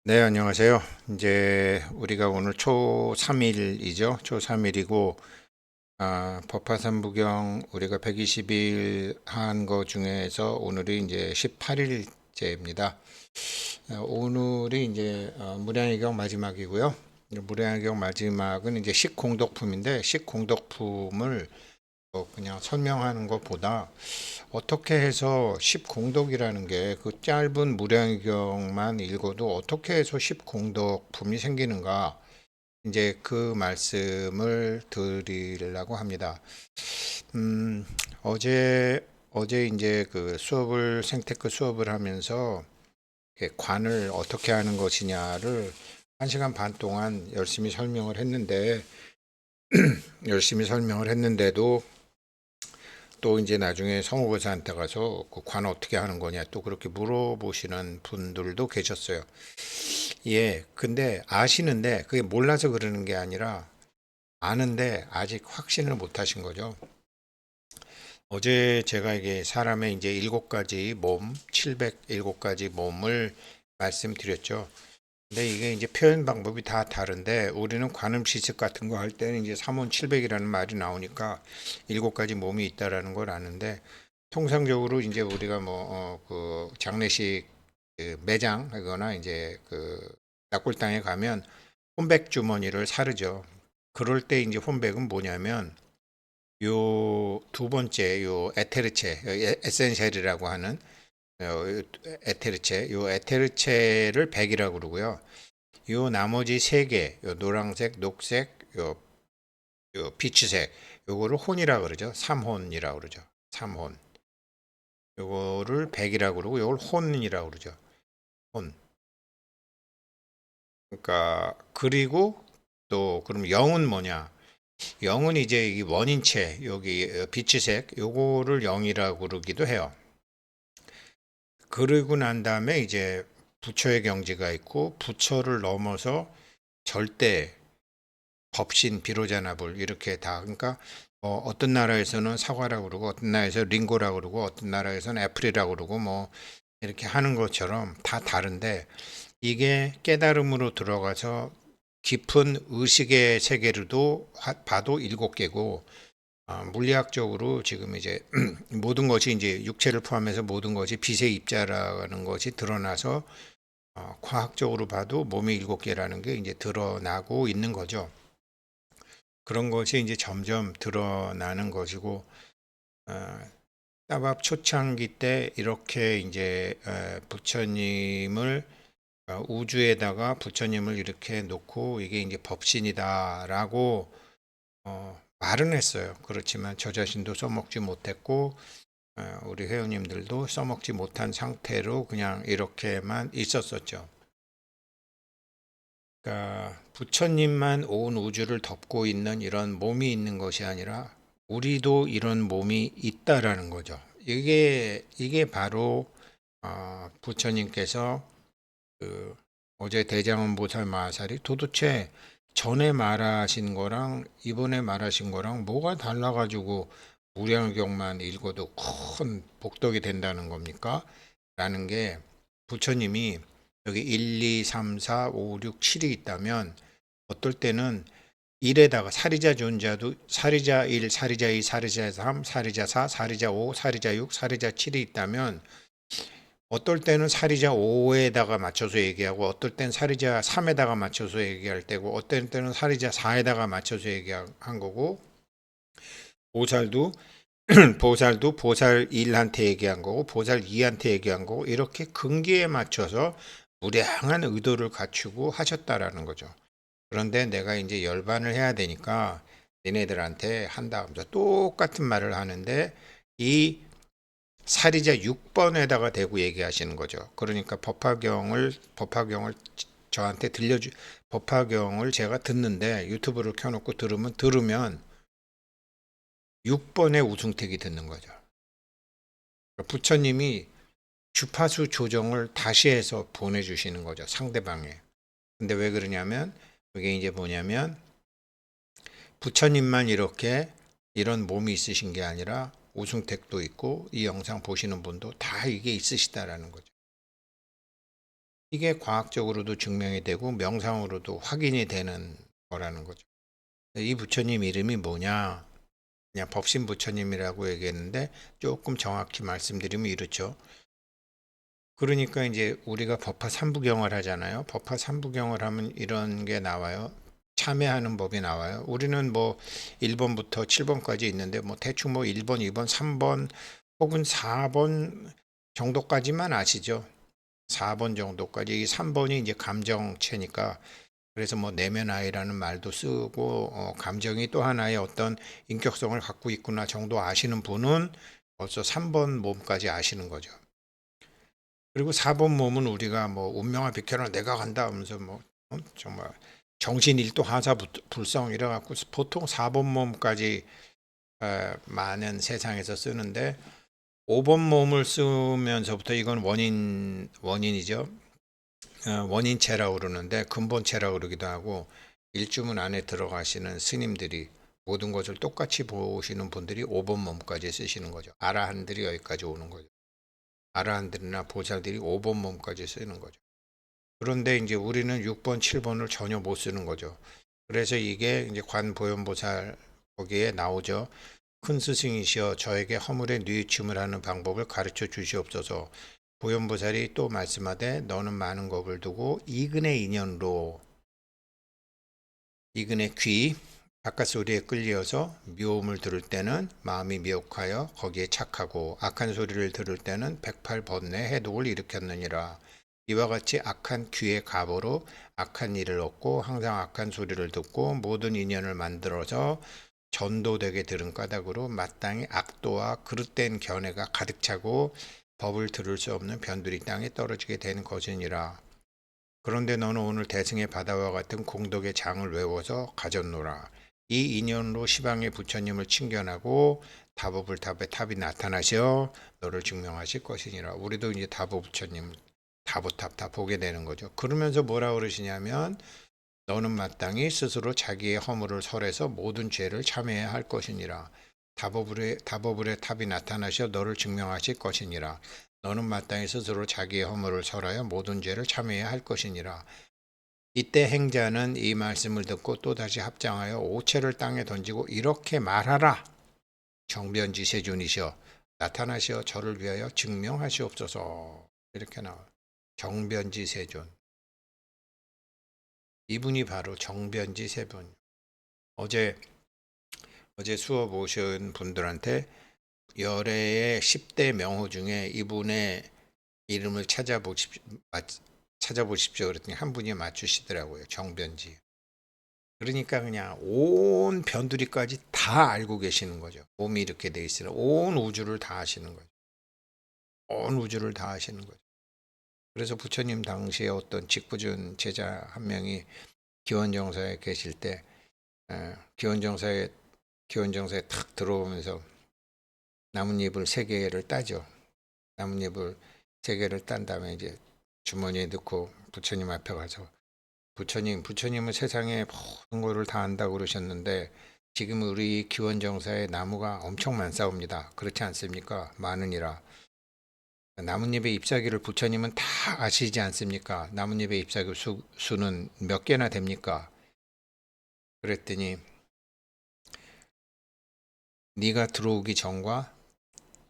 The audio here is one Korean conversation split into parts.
네, 안녕하세요. 이제 우리가 오늘 초 3일이죠. 초 3일이고, 법화삼부경 우리가 120일 한 거 중에서 오늘이 이제 18일째입니다. 오늘이 이제 무량의경 마지막이고요. 무량의경 마지막은 이제 식공덕품인데, 식공덕품을 그냥 설명하는 것보다 어떻게 해서 십공덕이라는 게 그 짧은 무량경만 읽어도 어떻게 해서 십공덕품이 생기는가 이제 그 말씀을 드리려고 합니다. 음, 어제 이제 그 수업을 생테크 수업을 하면서 관을 어떻게 하는 것이냐를 1시간 반 동안 열심히 설명을 했는데도 또 이제 나중에 성우교사한테 가서 그 관 어떻게 하는 거냐 또 그렇게 물어보시는 분들도 계셨어요. 예, 근데 아시는데 그게 몰라서 그러는 게 아니라 아는데 아직 확신을 못 하신 거죠. 어제 제가 이게 사람의 이제 7가지 몸, 707가지 몸을 말씀드렸죠. 근데 이게 이제 표현 방법이 다 다른데 우리는 관음 시식 같은 거 할 때는 이제 3원 700이라는 말이 나오니까 7가지 몸이 있다라는 걸 아는데 통상적으로 이제 우리가 그 장례식 그 매장 하거나 이제 그 약골당에 가면 혼백 주머니를 사르죠. 그럴 때 이제 혼백은 뭐냐면 요 두 번째 요 에테르체 에센셜이라고 하는 요 에테르체를 백이라고 그러고요. 요 나머지 세 개, 요 노란색, 녹색, 요 피치색, 요거를 혼이라 그러죠. 삼혼이라 그러죠. 삼혼. 요거를 백이라고 그러고 요걸 혼이라고 그러죠. 혼. 그러니까 그리고 또 그럼 영은 뭐냐? 영은 이제 이 원인체 여기 비치색 요거를 영이라고 그러기도 해요. 그러고 난 다음에 이제 부처의 경지가 있고 부처를 넘어서 절대 법신 비로자나불 이렇게 다 그러니까 어떤 나라에서는 사과라고 그러고 어떤 나라에서 링고라고 그러고 어떤 나라에서는 애플이라고 그러고 뭐 이렇게 하는 것처럼 다 다른데 이게 깨달음으로 들어가서 깊은 의식의 세계로도 봐도 7개고 물리학적으로 지금 이제 모든 것이 이제 육체를 포함해서 모든 것이 빛의 입자라는 것이 드러나서 과학적으로 봐도 몸이 7개라는 게 이제 드러나고 있는 거죠. 그런 것이 이제 점점 드러나는 것이고 어, 따밥 초창기 때 이렇게 이제 부처님을 우주에다가 부처님을 이렇게 놓고 이게 이제 법신이다라고 말은 했어요. 그렇지만 저 자신도 써먹지 못했고 우리 회원님들도 써먹지 못한 상태로 그냥 이렇게만 있었었죠. 그러니까 부처님만 온 우주를 덮고 있는 이런 몸이 있는 것이 아니라 우리도 이런 몸이 있다라는 거죠. 이게 바로 부처님께서 그 어제 대장원보살 마하살이 도대체 전에 말하신 거랑 이번에 말하신 거랑 뭐가 달라가지고 무량경만 읽어도 큰 복덕이 된다는 겁니까? 라는 게 부처님이 여기 1, 2, 3, 4, 5, 6, 7이 있다면 어떨 때는 1에다가 사리자 존자도 사리자 1, 사리자 2, 사리자 3, 사리자 4, 사리자 5, 사리자 6, 사리자 7이 있다면 어떨 때는 사리자 5에다가 맞춰서 얘기하고 어떨 때는 사리자 3에다가 맞춰서 얘기할 때고 어떨 때는 사리자 4에다가 맞춰서 얘기한 거고 보살도 보살도 보살 1한테 얘기한 거고 보살 2한테 얘기한 거고 이렇게 근기에 맞춰서 무량한 의도를 갖추고 하셨다라는 거죠. 그런데 내가 이제 열반을 해야 되니까 니네들한테 한다 하면서 똑같은 말을 하는데 이 사리자 6번에다가 대고 얘기하시는 거죠. 그러니까 법화경을 저한테 법화경을 제가 듣는데 유튜브를 켜놓고 들으면 6번의 우승택이 듣는 거죠. 부처님이 주파수 조정을 다시 해서 보내주시는 거죠. 상대방에. 근데 왜 그러냐면 그게 이제 뭐냐면 부처님만 이렇게 이런 몸이 있으신 게 아니라 우승택도 있고 이 영상 보시는 분도 다 이게 있으시다라는 거죠. 이게 과학적으로도 증명이 되고 명상으로도 확인이 되는 거라는 거죠. 이 부처님 이름이 뭐냐? 그냥 법신 부처님이라고 얘기했는데 조금 정확히 말씀드리면 이렇죠. 그러니까 이제 우리가 법화 삼부경을 하잖아요. 법화 삼부경을 하면 이런 게 나와요. 참회하는 법이 나와요. 우리는 뭐 1번부터 7번까지 있는데 뭐 대충 뭐 1번, 2번, 3번 혹은 4번 정도까지만 아시죠? 4번 정도까지. 이 3번이 이제 감정체니까 그래서 뭐 내면아이라는 말도 쓰고 감정이 또 하나의 어떤 인격성을 갖고 있구나 정도 아시는 분은 벌써 3번 몸까지 아시는 거죠. 그리고 4번 몸은 우리가 뭐 운명아 비켜라 내가 간다 하면서 뭐 정말 정신일도 하사불성 이래 갖고 보통 4번 몸까지 많은 세상에서 쓰는데 5번 몸을 쓰면서부터 이건 원인이죠. 원인체라고 그러는데 근본체라고 그러기도 하고 일주문 안에 들어가시는 스님들이 모든 것을 똑같이 보시는 분들이 5번 몸까지 쓰시는 거죠. 아라한들이 여기까지 오는 거죠. 아라한들이나 보살들이 5번 몸까지 쓰는 거죠. 그런데 이제 우리는 6번, 7번을 전혀 못 쓰는 거죠. 그래서 이게 이제 관보현보살 거기에 나오죠. 큰 스승이시여 저에게 허물의 뉘우침을 하는 방법을 가르쳐 주시옵소서. 보현보살이 또 말씀하되 너는 많은 겁을 두고 이근의 인연으로 이근의 귀 바깥 소리에 끌려서 묘음을 들을 때는 마음이 미혹하여 거기에 착하고 악한 소리를 들을 때는 108번뇌 해독을 일으켰느니라. 이와 같이 악한 귀의 갑으로 악한 일을 얻고 항상 악한 소리를 듣고 모든 인연을 만들어서 전도되게 들은 까닭으로 마땅히 악도와 그릇된 견해가 가득 차고 법을 들을 수 없는 변두리 땅에 떨어지게 되는 것이니라. 그런데 너는 오늘 대승의 바다와 같은 공덕의 장을 외워서 가졌노라. 이 인연으로 시방의 부처님을 칭견하고 다보불탑의 탑이 나타나셔 너를 증명하실 것이니라. 우리도 이제 다보 부처님, 다보탑 다 보게 되는 거죠. 그러면서 뭐라 그러시냐면 너는 마땅히 스스로 자기의 허물을 설해서 모든 죄를 참회해야 할 것이니라. 다보불의 탑이 나타나셔 너를 증명하실 것이니라. 너는 마땅히 스스로 자기의 허물을 설하여 모든 죄를 참회해야 할 것이니라. 이때 행자는 이 말씀을 듣고 또다시 합장하여 오체를 땅에 던지고 이렇게 말하라. 정변지 세존이시여 나타나시어 저를 위하여 증명하시옵소서. 이렇게 나와요. 정변지 세존. 이분이 바로 정변지 세분. 어제 수업 오신 분들한테 열애의 10대 명호 중에 이분의 이름을 찾아보십시오. 그랬더니 한 분이 맞추시더라고요. 정변지. 그러니까 그냥 온 변두리까지 다 알고 계시는 거죠. 몸이 이렇게 돼 있으니 온 우주를 다 아시는 거죠. 온 우주를 다 아시는 거죠. 그래서 부처님 당시에 어떤 직부준 제자 한 명이 기원정사에 계실 때 기원정사에 탁 들어오면서 나뭇잎을 세 개를 따죠. 나뭇잎을 세 개를 딴 다음에 이제 주머니에 넣고 부처님 앞에 가서 부처님은 세상에 모든 것을 다 안다고 그러셨는데 지금 우리 기원정사에 나무가 엄청 많사옵니다. 그렇지 않습니까? 많으니라. 나뭇잎의 잎사귀를 부처님은 다 아시지 않습니까? 나뭇잎의 잎사귀 수는 몇 개나 됩니까? 그랬더니 네가 들어오기 전과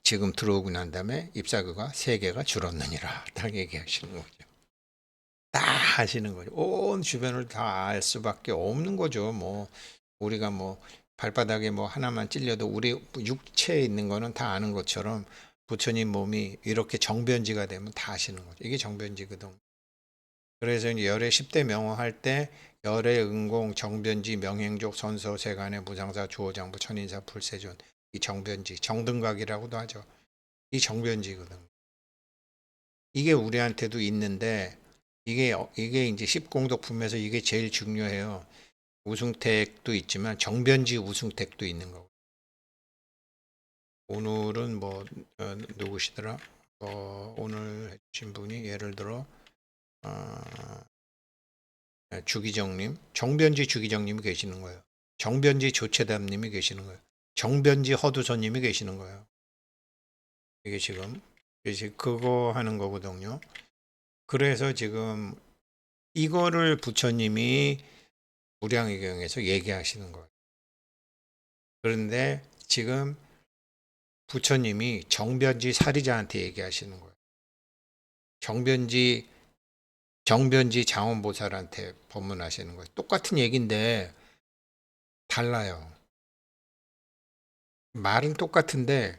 지금 들어오고 난 다음에 잎사귀가 세 개가 줄었느니라. 딱 얘기하시는 거죠. 다 하시는 거죠. 온 주변을 다 알 수밖에 없는 거죠. 뭐 우리가 뭐 발바닥에 뭐 하나만 찔려도 우리 육체에 있는 거는 다 아는 것처럼 부처님 몸이 이렇게 정변지가 되면 다 아시는 거죠. 이게 정변지거든. 그래서 이제 열애 10대 명호할 때 열애 응공 정변지 명행족 선서 세간의 무상사 주호장부 천인사 불세존 이 정변지 정등각이라고도 하죠. 이 정변지거든. 이게 우리한테도 있는데 이게 이제 십공덕품에서 이게 제일 중요해요. 우승택도 있지만 정변지 우승택도 있는 거고. 오늘은 뭐 누구시더라? 오늘 해주신 분이 예를 들어 어, 주기정님, 정변지 주기정님이 계시는 거예요. 정변지 조채담님이 계시는 거예요. 정변지 허두선님이 계시는 거예요. 이게 지금 그거 하는 거거든요. 그래서 지금 이거를 부처님이 무량의경에서 얘기하시는 거예요. 그런데 지금 부처님이 정변지 사리자한테 얘기하시는 거예요. 정변지 장원보살한테 법문하시는 거예요. 똑같은 얘기인데 달라요. 말은 똑같은데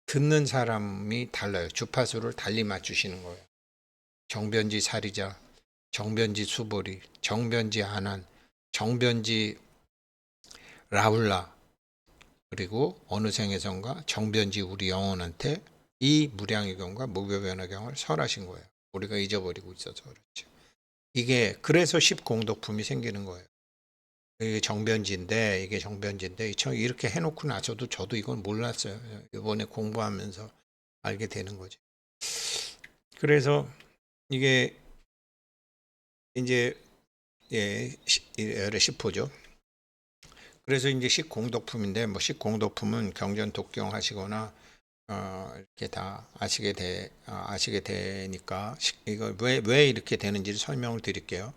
듣는 사람이 달라요. 주파수를 달리 맞추시는 거예요. 정변지 사리자, 정변지 수보리, 정변지 아난, 정변지 라울라, 그리고 어느 생에선가 정변지 우리 영혼한테 이 무량의경과 무교변화경을 설하신 거예요. 우리가 잊어버리고 있어서 그렇죠. 이게 그래서 십공덕품이 생기는 거예요. 이게 정변지인데 이렇게 해놓고 나서도 저도 이걸 몰랐어요. 이번에 공부하면서 알게 되는 거죠. 그래서 이게 이제 열의 10호죠. 그래서 이제 식공덕품인데 뭐 식공덕품은 경전 독경하시거나 이렇게 다 아시게 되니까 이거 왜 이렇게 되는지를 설명을 드릴게요.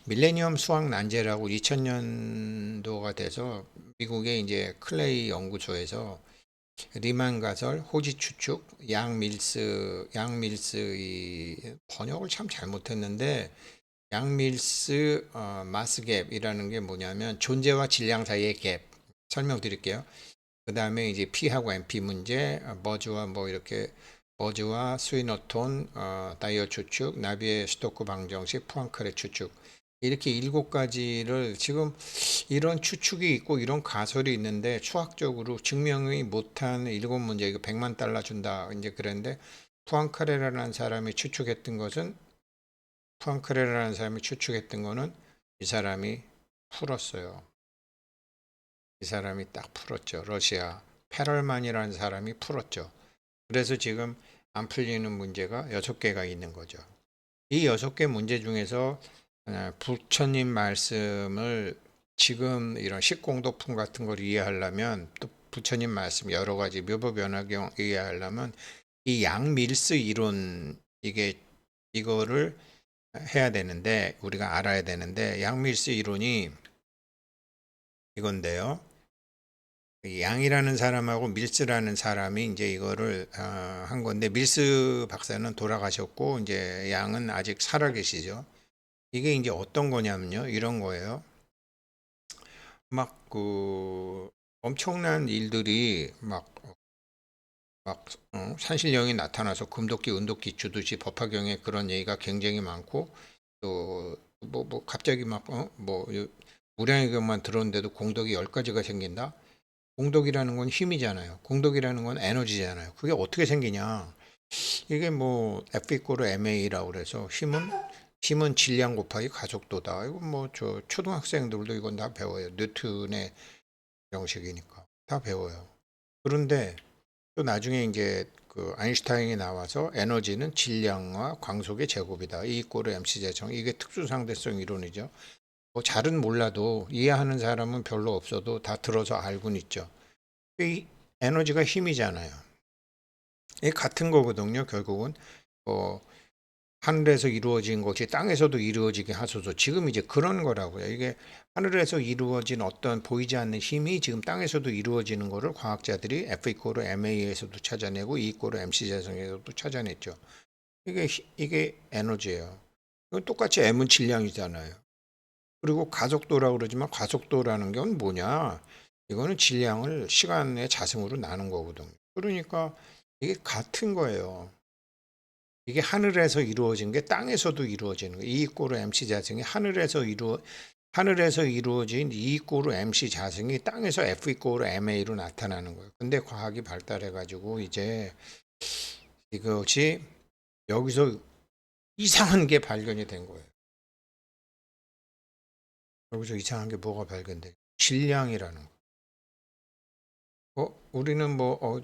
밀레니엄 수학 난제라고 2000년도가 돼서 미국의 이제 클레이 연구소에서 리만 가설, 호지 추측, 양밀스 이 번역을 참 잘못했는데 양밀스 마스갭이라는 게 뭐냐면 존재와 질량 사이의 갭 설명드릴게요. 그 다음에 이제 P하고 MP 문제, 머즈와 스위너톤, 다이어 추측, 나비의 스토크 방정식, 푸앙카레 추측 이렇게 7가지를 지금 이런 추측이 있고 이런 가설이 있는데 추학적으로 증명이 못한 7문제 이거 100만 달러 준다 이제 그랬는데 푸앙카레라는 사람이 추측했던 것은 푸앙카레라는 사람이 추측했던 거는 이 사람이 풀었어요. 이 사람이 딱 풀었죠. 러시아 페럴만이라는 사람이 풀었죠. 그래서 지금 안 풀리는 문제가 6개가 있는 거죠. 이 6개 문제 중에서 부처님 말씀을 지금 이런 식공덕품 같은 걸 이해하려면 또 부처님 말씀 여러 가지 묘보변화경 이해하려면 이 양밀스 이론 이거를 해야 되는데 우리가 알아야 되는데 양밀스 이론이 이건데요. 양이라는 사람하고 밀스라는 사람이 이제 이거를 한 건데 밀스 박사는 돌아가셨고 이제 양은 아직 살아계시죠. 이게 이제 어떤 거냐면요. 이런 거예요. 막 그 엄청난 일들이 산신령이 나타나서 금도끼 은도끼 주듯이 법화경에 그런 얘기가 굉장히 많고 또 갑자기 무량의 경만 들었는데도 공덕이 10가지가 생긴다. 공덕이라는 건 힘이잖아요. 공덕이라는 건 에너지잖아요. 그게 어떻게 생기냐? 이게 뭐 F 이꼬르 MA라고 그래서 힘은 질량 곱하기 가속도다. 이거 뭐 저 초등학생들도 이건 다 배워요. 뉴턴의 정식이니까 다 배워요. 그런데 또 나중에 이제 그 아인슈타인이 나와서 에너지는 질량과 광속의 제곱이다. E 이꼬르 MC 제곱. 이게 특수상대성 이론이죠. 뭐 잘은 몰라도 이해하는 사람은 별로 없어도 다 들어서 알고는 있죠. 이 에너지가 힘이잖아요. 이 같은 거거든요. 결국은 하늘에서 이루어진 것이 땅에서도 이루어지게 하소서. 지금 이제 그런 거라고요. 이게 하늘에서 이루어진 어떤 보이지 않는 힘이 지금 땅에서도 이루어지는 거를 과학자들이 F 이꼬르 MA에서도 찾아내고 E 이꼬르 MC 자성에서도 찾아냈죠. 이게 에너지예요. 이건 똑같이 M은 질량이잖아요. 그리고 가속도라고 그러지만 가속도라는 건 뭐냐? 이거는 질량을 시간의 자승으로 나눈 거거든요. 그러니까 이게 같은 거예요. 이게 하늘에서 이루어진 게 땅에서도 이루어지는 거예요. E 이꼬르 MC 자승이 하늘에서 이루어진 E 이꼬르 MC 자승이 땅에서 F 이꼬르 MA로 나타나는 거예요. 근데 과학이 발달해 가지고 이제 이것이 여기서 이상한 게 발견이 된 거예요. 여기서 이상한 게 뭐가 발견돼? 질량이라는 거. 우리는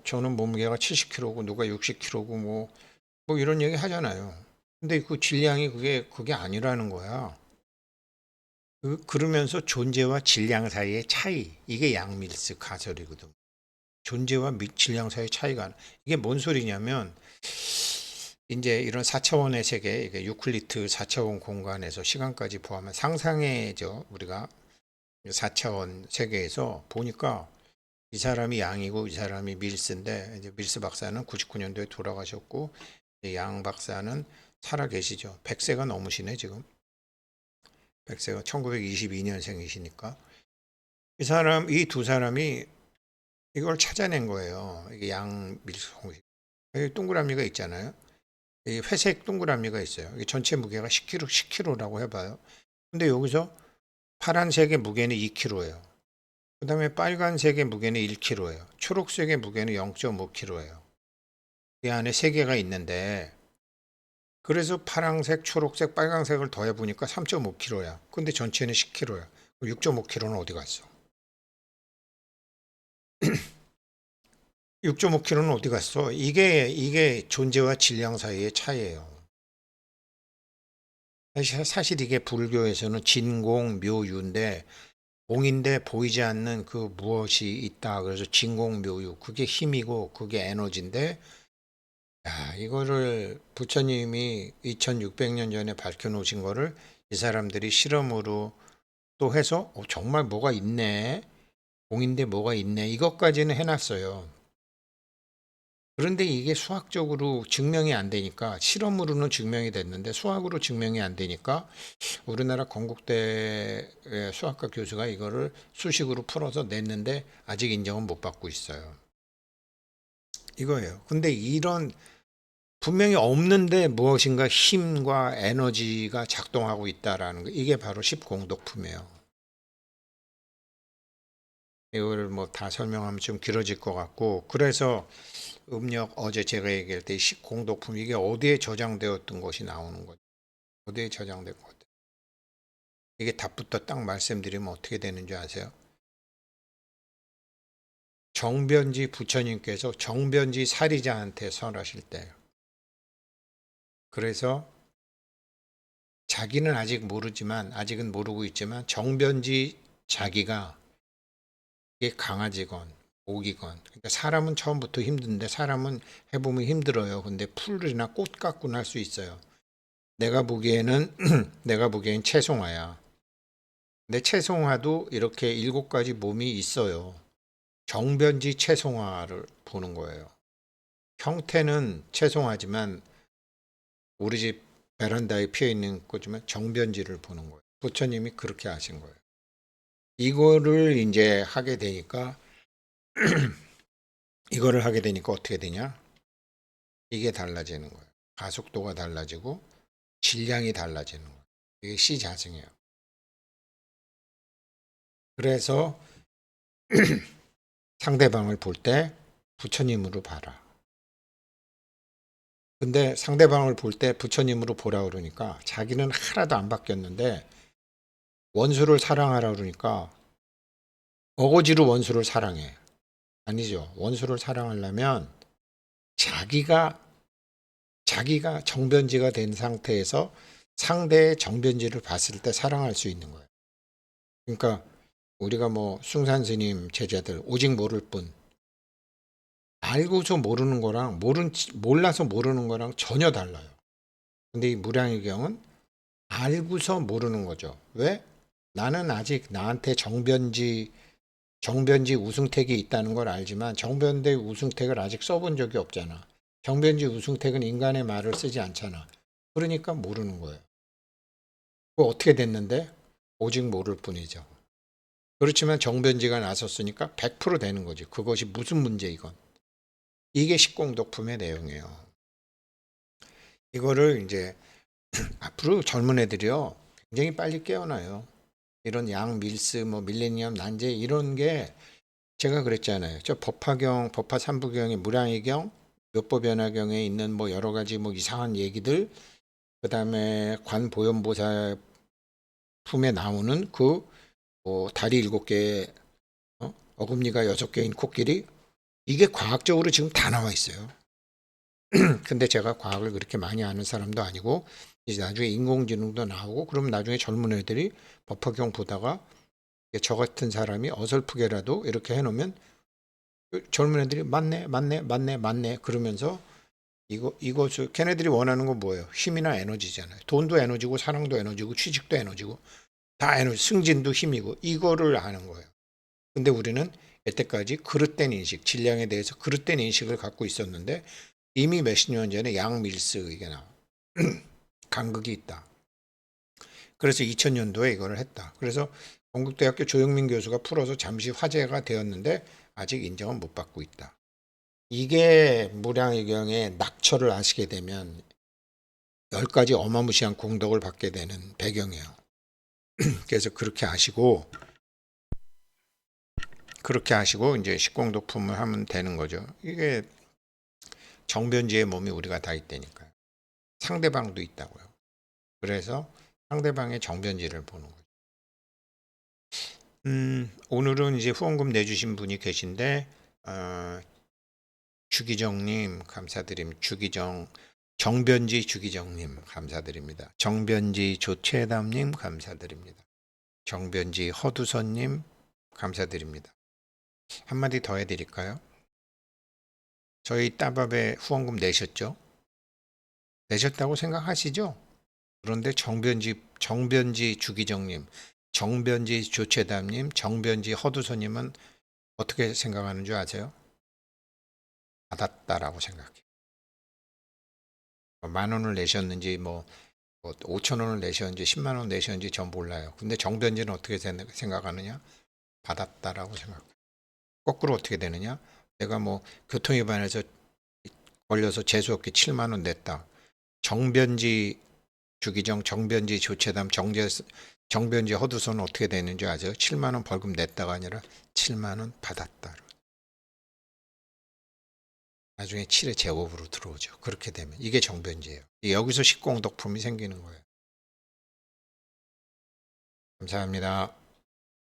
저는 몸무게가 70kg고 누가 60kg고 뭐 이런 얘기 하잖아요. 근데 그 질량이 그게 아니라는 거야. 그러면서 존재와 질량 사이의 차이, 이게 양밀스 가설이거든. 존재와 질량 사이의 차이가 이게 뭔 소리냐면 이제 이런 4차원의 세계, 이게 유클리드 4차원 공간에서 시간까지 포함한 상상해죠. 우리가 4차원 세계에서 보니까 이 사람이 양이고 이 사람이 밀스인데, 이제 밀스 박사는 99년도에 돌아가셨고 이제 양 박사는 살아 계시죠. 100세가 넘으시네 지금. 100세가 1922년생이시니까 이 두 사람이 이걸 찾아낸 거예요. 이게 양 밀스 공식. 여기 동그라미가 있잖아요. 이 회색 동그라미가 있어요. 이게 전체 무게가 10kg, 10kg라고 해봐요. 근데 여기서 파란색의 무게는 2kg예요. 그 다음에 빨간색의 무게는 1kg예요. 초록색의 무게는 0.5kg예요. 이 안에 세 개가 있는데, 그래서 파란색, 초록색, 빨간색을 더해보니까 3.5kg야. 근데 전체는 10kg야. 6.5kg는 어디 갔어? 6.5kg는 어디 갔어? 이게 존재와 질량 사이의 차이예요. 사실 이게 불교에서는 진공묘유인데, 공인데 보이지 않는 그 무엇이 있다. 그래서 진공묘유. 그게 힘이고 그게 에너지인데, 야, 이거를 부처님이 2600년 전에 밝혀놓으신 거를 이 사람들이 실험으로 또 해서 정말 뭐가 있네. 공인데 뭐가 있네. 이것까지는 해놨어요. 그런데 이게 수학적으로 증명이 안 되니까, 실험으로는 증명이 됐는데 수학으로 증명이 안 되니까 우리나라 건국대 수학과 교수가 이거를 수식으로 풀어서 냈는데 아직 인정은 못 받고 있어요. 이거예요. 근데 이런 분명히 없는데 무엇인가 힘과 에너지가 작동하고 있다라는 거, 이게 바로 십공덕품이에요. 이걸 뭐 다 설명하면 좀 길어질 것 같고, 그래서 음력 어제 제가 얘기할 때 십공덕품, 이게 어디에 저장되었던 것이 나오는 거죠. 어디에 저장된 것 같아요. 이게 답부터 딱 말씀드리면 어떻게 되는 줄 아세요? 정변지 부처님께서 정변지 사리자한테 설하실 때, 그래서 자기는 아직은 모르고 있지만 정변지 자기가 이게 강아지건 모기건, 그러니까 사람은 처음부터 힘든데, 사람은 해보면 힘들어요. 근데 풀이나 꽃 같구나 할 수 있어요. 내가 보기에는 내가 보기엔 채송화야. 근데 채송화도 이렇게 7가지 몸이 있어요. 정변지 채송화를 보는 거예요. 형태는 채송화지만 우리 집 베란다에 피어 있는 거지만 정변지를 보는 거예요. 부처님이 그렇게 하신 거예요. 이거를 이제 하게 되니까 어떻게 되냐? 이게 달라지는 거예요. 가속도가 달라지고 질량이 달라지는 거예요. 이게 시자승이에요. 그래서 상대방을 볼 때 부처님으로 봐라. 근데 상대방을 볼 때 부처님으로 보라 그러니까 자기는 하나도 안 바뀌었는데 원수를 사랑하라 그러니까 어거지로 원수를 사랑해. 아니죠. 원수를 사랑하려면 자기가 정변지가 된 상태에서 상대의 정변지를 봤을 때 사랑할 수 있는 거예요. 그러니까 우리가 뭐 숭산 스님 제자들 오직 모를 뿐, 알고서 모르는 거랑 몰라서 모르는 거랑 전혀 달라요. 근데 이 무량의경은 알고서 모르는 거죠. 왜? 나는 아직 나한테 정변지 우승택이 있다는 걸 알지만 정변대 우승택을 아직 써본 적이 없잖아. 정변지 우승택은 인간의 말을 쓰지 않잖아. 그러니까 모르는 거예요. 그거 어떻게 됐는데? 오직 모를 뿐이죠. 그렇지만 정변지가 나섰으니까 100% 되는 거지. 그것이 무슨 문제 이건. 이게 십공덕품의 내용이에요. 이거를 이제 앞으로 젊은 애들이요, 굉장히 빨리 깨어나요. 이런 양 밀스 뭐 밀레니엄 난제 이런 게, 제가 그랬잖아요. 저 법화 삼부경의 무량의경, 묘법연화경에 있는 뭐 여러 가지 뭐 이상한 얘기들, 그다음에 관보현보살 품에 나오는 뭐 다리 7개, 어금니가 6개인 코끼리, 이게 과학적으로 지금 다 나와 있어요. 근데 제가 과학을 그렇게 많이 아는 사람도 아니고, 이제 나중에 인공지능도 나오고 그러면 나중에 젊은 애들이 법화경 보다가 저 같은 사람이 어설프게라도 이렇게 해놓으면 젊은 애들이 맞네 그러면서 걔네들이 원하는 건 뭐예요? 힘이나 에너지잖아요. 돈도 에너지고 사랑도 에너지고 취직도 에너지고 다 에너지, 승진도 힘이고 이거를 아는 거예요. 근데 우리는 여태까지 그릇된 인식, 질량에 대해서 그릇된 인식을 갖고 있었는데 이미 몇십 년 전에 양밀스 이게 나와. 간극이 있다. 그래서 2000년도에 이거를 했다. 그래서 건국대학교 조영민 교수가 풀어서 잠시 화제가 되었는데 아직 인정은 못 받고 있다. 이게 무량의경의 낙처를 아시게 되면 10가지 어마무시한 공덕을 받게 되는 배경이에요. 그래서 그렇게 하시고 이제 식공덕품을 하면 되는 거죠. 이게 정변지의 몸이 우리가 다 있다니까요. 상대방도 있다고요. 그래서 상대방의 정변지를 보는 거죠. 오늘은 이제 후원금 내주신 분이 계신데 주기정님 감사드립니다. 정변지 주기정님 감사드립니다. 정변지 조채담님 감사드립니다. 정변지 허두선님 감사드립니다. 한마디 더 해드릴까요? 저희 따밥에 후원금 내셨죠? 내셨다고 생각하시죠? 그런데 정변지 주기정님, 정변지 조채담님, 정변지 허두선님은 어떻게 생각하는 줄 아세요? 받았다라고 생각해요. 10,000원을 내셨는지 5,000원을 내셨는지 10만 원 내셨는지 전 몰라요. 근데 정변지는 어떻게 생각하느냐? 받았다라고 생각해요. 거꾸로 어떻게 되느냐? 내가 교통위반해서 걸려서 재수없게 7만 원 냈다. 정변지 주기정, 정변지 조채담, 정변지 허두선은 어떻게 되는지 아세요? 7만 원 벌금 냈다가 아니라 7만 원 받았다. 나중에 7의 제곱으로 들어오죠. 그렇게 되면 이게 정변지예요. 여기서 식공덕품이 생기는 거예요. 감사합니다.